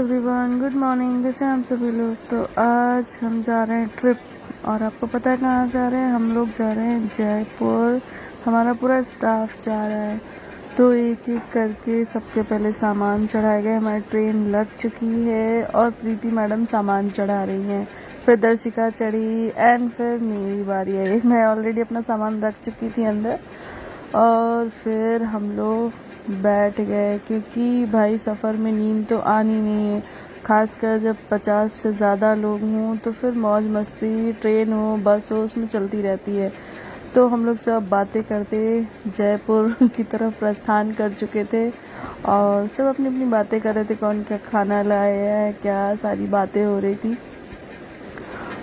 Everyone, good morning. कैसे हैं हम सभी लोग। तो आज हम जा रहे हैं ट्रिप, और आपको पता है कहाँ जा रहे हैं। हम लोग जा रहे हैं जयपुर। हमारा पूरा स्टाफ जा रहा है। तो एक एक करके सबके पहले सामान चढ़ाए गए। हमारी ट्रेन लग चुकी है और प्रीति मैडम सामान चढ़ा रही हैं। फिर दर्शिका चढ़ी एंड फिर मेरी बारी आई। मैं ऑलरेडी अपना सामान रख चुकी थी अंदर, और फिर हम लोग बैठ गए, क्योंकि भाई सफ़र में नींद तो आनी नहीं है। खासकर जब 50 से ज़्यादा लोग हों तो फिर मौज मस्ती, ट्रेन हो बस हो, उसमें चलती रहती है। तो हम लोग सब बातें करते जयपुर की तरफ प्रस्थान कर चुके थे, और सब अपनी अपनी बातें कर रहे थे, कौन क्या खाना लाया है, क्या सारी बातें हो रही थी।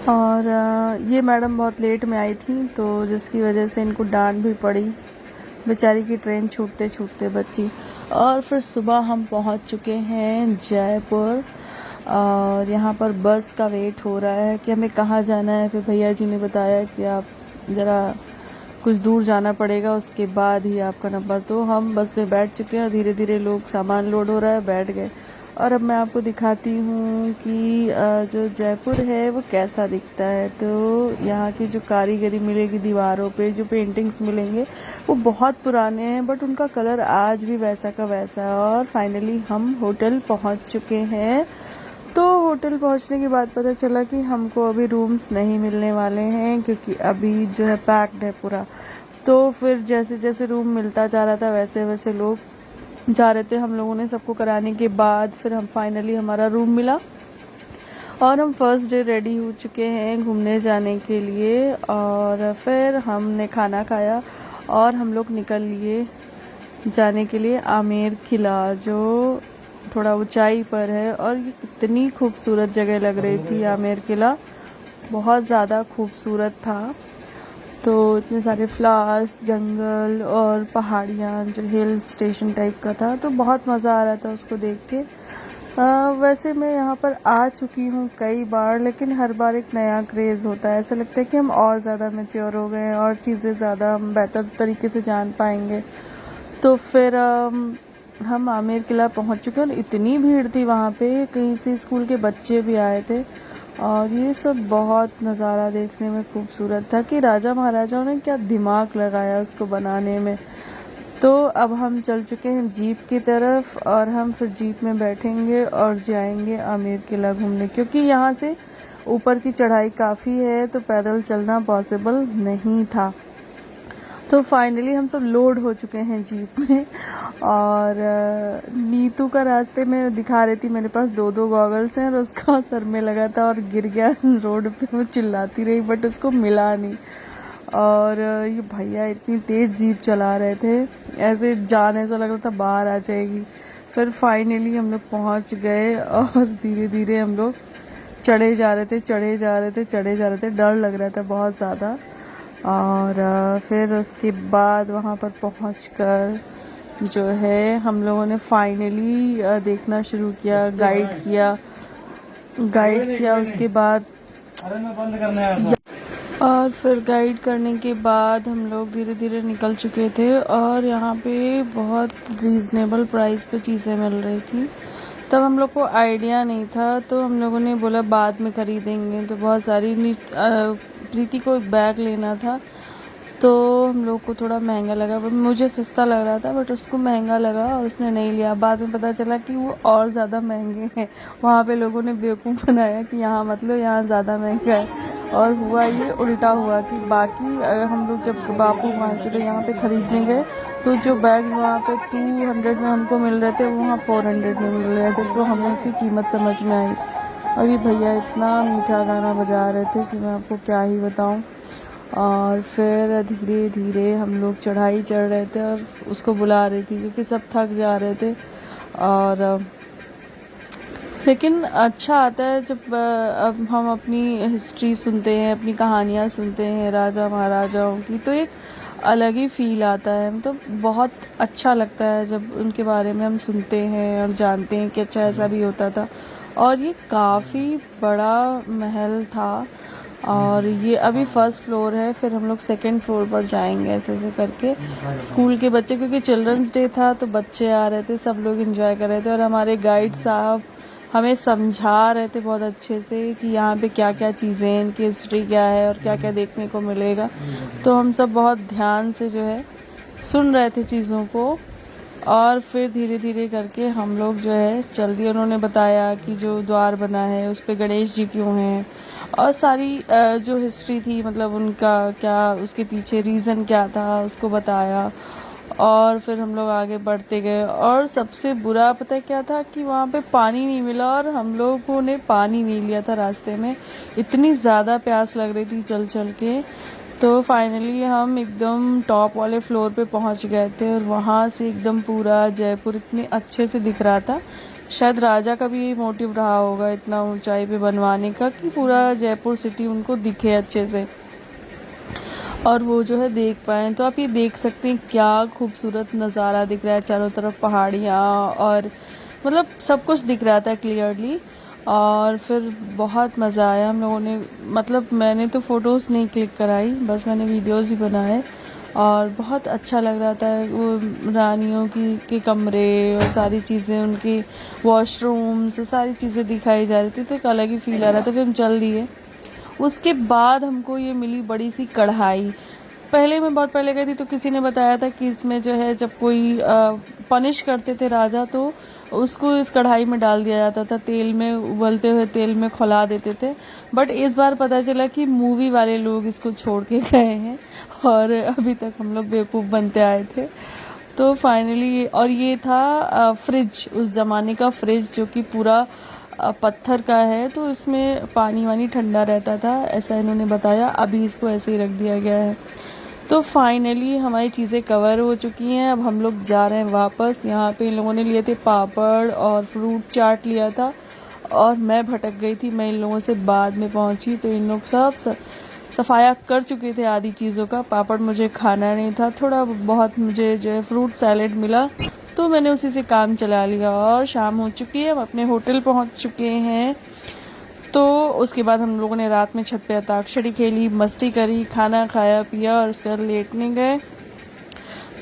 और ये मैडम बहुत लेट में आई थी, तो जिसकी वजह से इनको डांट भी पड़ी। बेचारी की ट्रेन छूटते छूटते बची। और फिर सुबह हम पहुंच चुके हैं जयपुर, और यहाँ पर बस का वेट हो रहा है कि हमें कहाँ जाना है। फिर भैया जी ने बताया कि आप ज़रा कुछ दूर जाना पड़ेगा, उसके बाद ही आपका नंबर। तो हम बस में बैठ चुके हैं, धीरे धीरे लोग सामान लोड हो रहा है, बैठ गए। और अब मैं आपको दिखाती हूँ कि जो जयपुर है वो कैसा दिखता है। तो यहाँ की जो कारीगरी मिलेगी, दीवारों पे जो पेंटिंग्स मिलेंगे वो बहुत पुराने हैं, बट उनका कलर आज भी वैसा का वैसा है। और फाइनली हम होटल पहुँच चुके हैं। तो होटल पहुँचने के बाद पता चला कि हमको अभी रूम्स नहीं मिलने वाले हैं, क्योंकि अभी जो है पैक्ड है पूरा। तो फिर जैसे जैसे रूम मिलता जा रहा था वैसे वैसे लोग जा रहे थे। हम लोगों ने सबको कराने के बाद फिर हम फाइनली हमारा रूम मिला, और हम फर्स्ट डे रेडी हो चुके हैं घूमने जाने के लिए। और फिर हमने खाना खाया और हम लोग निकल लिए जाने के लिए आमेर किला, जो थोड़ा ऊंचाई पर है। और ये कितनी खूबसूरत जगह लग रही थी आमेर किला, बहुत ज़्यादा खूबसूरत था। तो इतने सारे फ्लावर्स, जंगल और पहाड़ियाँ, जो हिल स्टेशन टाइप का था, तो बहुत मज़ा आ रहा था उसको देख के। वैसे मैं यहाँ पर आ चुकी हूँ कई बार, लेकिन हर बार एक नया क्रेज़ होता है। ऐसा लगता है कि हम और ज़्यादा मैच्योर हो गए हैं और चीज़ें ज़्यादा हम बेहतर तरीके से जान पाएंगे। तो फिर हम आमेर किला पहुँच चुके हैं, और इतनी भीड़ थी वहाँ पे, कहीं से स्कूल के बच्चे भी आए थे। और ये सब बहुत नज़ारा देखने में खूबसूरत था कि राजा महाराजाओं ने क्या दिमाग लगाया उसको बनाने में। तो अब हम चल चुके हैं जीप की तरफ, और हम फिर जीप में बैठेंगे और जाएंगे आमेर किला घूमने, क्योंकि यहाँ से ऊपर की चढ़ाई काफ़ी है, तो पैदल चलना पॉसिबल नहीं था। तो फाइनली हम सब लोड हो चुके हैं जीप में। और नीतू का रास्ते में दिखा रही थी, मेरे पास 2 गॉगल्स हैं, और उसका सर में लगा था और गिर गया रोड पे। वो चिल्लाती रही बट उसको मिला नहीं। और ये भैया इतनी तेज़ जीप चला रहे थे, ऐसे जान ऐसा लग रहा था बाहर आ जाएगी। फिर फाइनली हम लोग पहुँच गए, और धीरे धीरे हम लोग चढ़े जा रहे थे। डर लग रहा था बहुत ज़्यादा। और फिर उसके बाद वहाँ पर पहुँचकर जो है हम लोगों ने फाइनली देखना शुरू किया, गाइड किया उसके बाद। और फिर गाइड करने के बाद हम लोग धीरे धीरे निकल चुके थे, और यहाँ पे बहुत रीज़नेबल प्राइस पे चीज़ें मिल रही थी। तब हम लोग को आइडिया नहीं था, तो हम लोगों ने बोला बाद में ख़रीदेंगे। तो बहुत सारी प्रीति को एक बैग लेना था, तो हम लोग को थोड़ा महंगा लगा, बट मुझे सस्ता लग रहा था, बट उसको महंगा लगा और उसने नहीं लिया। बाद में पता चला कि वो और ज़्यादा महंगे हैं। वहाँ पे लोगों ने बेवकूफ़ बनाया कि यहाँ मत लो, यहाँ ज़्यादा महंगा है। और हुआ ये उल्टा हुआ कि बाकी हम लोग जब बापू वहाँ से तो यहाँ पे ख़रीदने गए, तो जो बैग वहाँ पे 200 में हमको मिल रहे थे, वो वहाँ 400 में मिल रहे थे। तो हमें इसकी कीमत समझ में आई। और ये भैया इतना मीठा गाना बजा रहे थे कि मैं आपको क्या ही बताऊँ। और फिर धीरे धीरे हम लोग चढ़ाई चढ़ रहे थे, और उसको बुला रही थी क्योंकि सब थक जा रहे थे। और लेकिन अच्छा आता है जब अब हम अपनी हिस्ट्री सुनते हैं, अपनी कहानियाँ सुनते हैं राजा महाराजाओं की, तो एक अलग ही फील आता है। तो बहुत अच्छा लगता है जब उनके बारे में हम सुनते हैं और जानते हैं कि अच्छा ऐसा भी होता था। और ये काफ़ी बड़ा महल था, और ये अभी फर्स्ट फ्लोर है, फिर हम लोग सेकंड फ्लोर पर जाएंगे ऐसे ऐसे करके। स्कूल के बच्चे, क्योंकि चिल्ड्रंस डे था तो बच्चे आ रहे थे, सब लोग एंजॉय कर रहे थे। और हमारे गाइड साहब हमें समझा रहे थे बहुत अच्छे से कि यहाँ पे क्या क्या चीज़ें हैं, इनकी हिस्ट्री क्या है और क्या क्या देखने को मिलेगा। तो हम सब बहुत ध्यान से जो है सुन रहे थे चीज़ों को, और फिर धीरे धीरे करके हम लोग जो है चल दिए। उन्होंने बताया कि जो द्वार बना है उस पे गणेश जी क्यों हैं, और सारी जो हिस्ट्री थी, मतलब उनका क्या, उसके पीछे रीज़न क्या था, उसको बताया। और फिर हम लोग आगे बढ़ते गए, और सबसे बुरा पता है क्या था कि वहाँ पे पानी नहीं मिला, और हम लोगों ने पानी नहीं लिया था रास्ते में। इतनी ज़्यादा प्यास लग रही थी चल चल के। तो फाइनली हम एकदम टॉप वाले फ्लोर पे पहुँच गए थे, और वहाँ से एकदम पूरा जयपुर इतने अच्छे से दिख रहा था। शायद राजा का भी यही मोटिव रहा होगा इतना ऊंचाई पे बनवाने का, कि पूरा जयपुर सिटी उनको दिखे अच्छे से और वो जो है देख पाएँ। तो आप ये देख सकते हैं क्या खूबसूरत नज़ारा दिख रहा है, चारों तरफ पहाड़ियाँ, और मतलब सब कुछ दिख रहा था क्लियरली। और फिर बहुत मज़ा आया हम लोगों ने, मतलब मैंने तो फ़ोटोज़ नहीं क्लिक कराई, बस मैंने वीडियोज़ ही बनाए। और बहुत अच्छा लग रहा था, वो रानियों के कमरे और सारी चीज़ें, उनके वॉशरूम्स, सारी चीज़ें दिखाई जा रही थी। तो एक अलग ही फील आ रहा था। फिर हम चल दिए। उसके बाद हमको ये मिली बड़ी सी कढ़ाई। पहले मैं बहुत पहले गई थी तो किसी ने बताया था कि इसमें जो है जब कोई पनिश करते थे राजा तो उसको इस कढ़ाई में डाल दिया जाता था, तेल में, उबलते हुए तेल में खौला देते थे। बट इस बार पता चला कि मूवी वाले लोग इसको छोड़ के गए हैं, और अभी तक हम लोग बेवकूफ़ बनते आए थे। तो फाइनली, और ये था फ्रिज, उस ज़माने का फ्रिज जो कि पूरा पत्थर का है, तो इसमें पानी वानी ठंडा रहता था, ऐसा इन्होंने बताया। अभी इसको ऐसे ही रख दिया गया है। तो फाइनली हमारी चीज़ें कवर हो चुकी हैं। अब हम लोग जा रहे हैं वापस। यहाँ पे इन लोगों ने लिए थे पापड़ और फ्रूट चाट लिया था, और मैं भटक गई थी, मैं इन लोगों से बाद में पहुँची। तो इन लोग सब सफाया कर चुके थे आधी चीज़ों का। पापड़ मुझे खाना नहीं था, थोड़ा बहुत मुझे जो है फ्रूट सैलेड मिला, तो मैंने उसी से काम चला लिया। और शाम हो चुकी है, हम अपने होटल पहुंच चुके हैं। तो उसके बाद हम लोगों ने रात में छत पे अंताक्षरी खेली, मस्ती करी, खाना खाया पिया, और उसके बाद लेटने गए।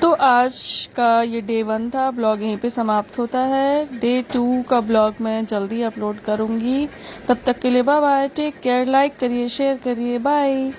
तो आज का ये डे 1 था। ब्लॉग यहीं पे समाप्त होता है। डे 2 का ब्लॉग मैं जल्दी अपलोड करूँगी। तब तक के लिए bye bye, take care, like करिए, शेयर करिए, बाय।